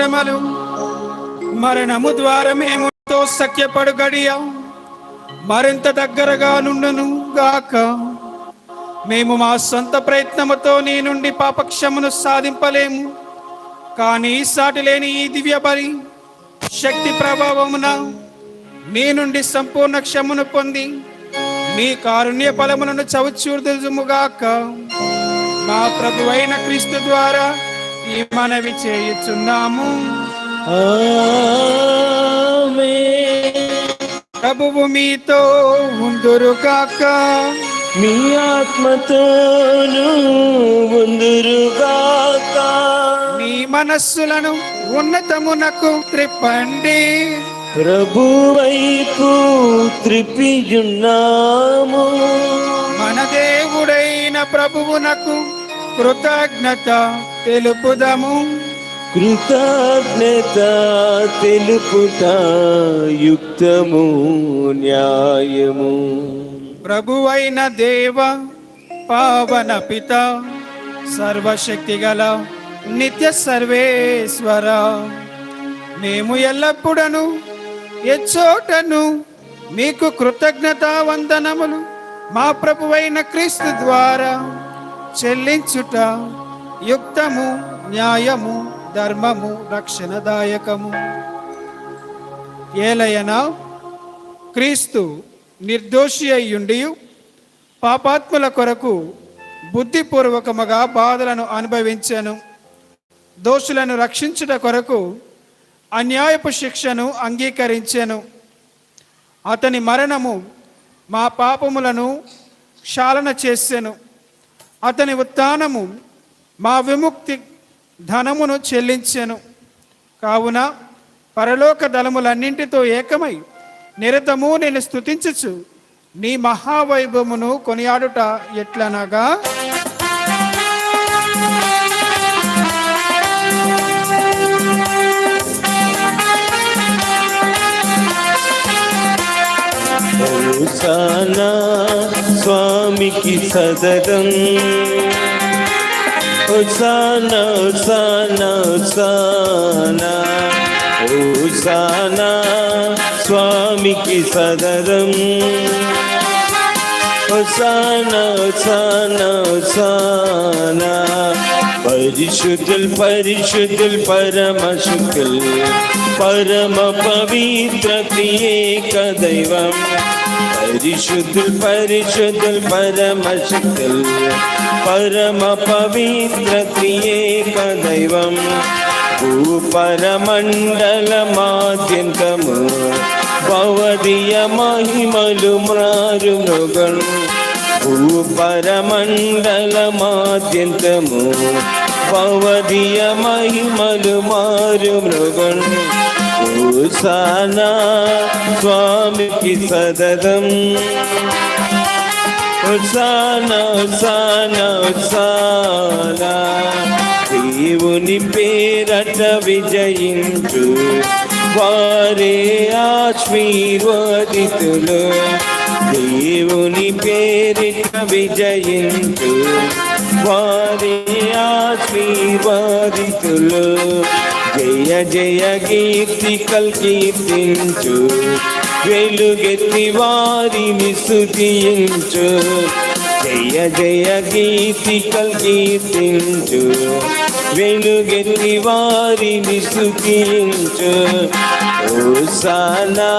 శ్రమలు మరణము ద్వారా మేము సఖ్యపడు గడియ మరింత దగ్గరగా నుండును గాక. మేము మా సొంత ప్రయత్నముతో నీ నుండి పాపక్షమను సాధింపలేము, కానీ సాటి లేని ఈ దివ్య బలి శక్తి ప్రభావమున నీ నుండి సంపూర్ణ క్షమను పొంది నీ కారుణ్య ఫలములను చవిచూర్దుముగాక. మా ప్రభువైన క్రీస్తు ద్వారా ఈ మనవి చేయుచున్నాము. ప్రభువు మీతో ఉందురుగాక. మీ ఆత్మతోను ఉందురుగాక. మీ మనస్సులను ఉన్నతమునకు త్రిప్పండి. ప్రభు వైపు త్రిప్పియున్నాము. మన దేవుడైన ప్రభువునకు కృతజ్ఞత తెలుపుదము. కృతజ్ఞత తెలుపుట యుక్తము న్యాయము. ప్రభువైన దేవ పావన పిత సర్వశక్తి గల నిత్య సర్వేశ్వర, మేము ఎల్లప్పుడను ఎచ్చోటను మీకు కృతజ్ఞతా వందనములు మా ప్రభువైన క్రీస్తు ద్వారా చెల్లించుట యుక్తము, న్యాయము, ధర్మము, రక్షణదాయకము. ఏలయన క్రీస్తు నిర్దోషి అయ్యుండి పాపాత్ముల కొరకు బుద్ధిపూర్వకముగా బాధలను అనుభవించెను. దోషులను రక్షించుట కొరకు అన్యాయపు శిక్షను అంగీకరించెను. అతని మరణము మా పాపములను క్షాళన చేసెను. అతని ఉత్థానము మా విముక్తి ధనమును చెల్లించెను. కావున పరలోక దళములన్నింటితో ఏకమై నిరతము నేను స్తుతించుచు నీ మహావైభవమును కొనియాడుట ఎట్లనగా, హోసానా స్వామికి సదరం. హోసానా హోసానా హోసానా హోసానా స్వామికి సదరం. హోసానా హోసానా హోసానా. పరిశుద్ధుల్ పరిశుద్ధుల్ పరమశుద్ధుల్ పరమ పవిత్ర త్రియేక దైవం. పరిశుద్ధుల్ పరిశుద్ధుల్ పరమశుద్ధుల్ పరమ పవిత్ర త్రియేక దైవం. భూపరమండలమాద్యంతము భవదీయ మహిమలు మ్రారు మృగను. భూపరమండలమాద్యంతము భవదీయ మహిమలు మారు మృగను. హోసానా స్వామికి సదరం. హోసానా హోసానా హోసానా. దేవుని పేరట విజయించు వారే ఆశీర్వదితులు. దేవుని పేరిట విజయించు వారే ఆశీర్వదితులు. జయ జయ కీర్తి కీర్తించు, వెలుగెత్తి వారిని స్తుతించు. జయ జయ కీర్తి కీర్తించు, వెలుగెత్తి వారిని స్తుతించు. హోసానా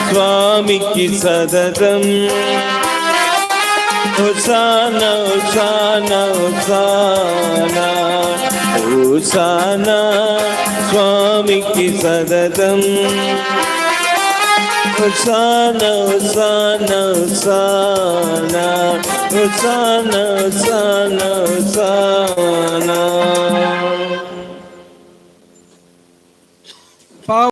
స్వామికి సదరం. హోసానా హోసానా హోసానా. హోసానా స్వామికి సదరం. హోసానా హోసానా హోసానా. హోసానా హోసానా హోసానా.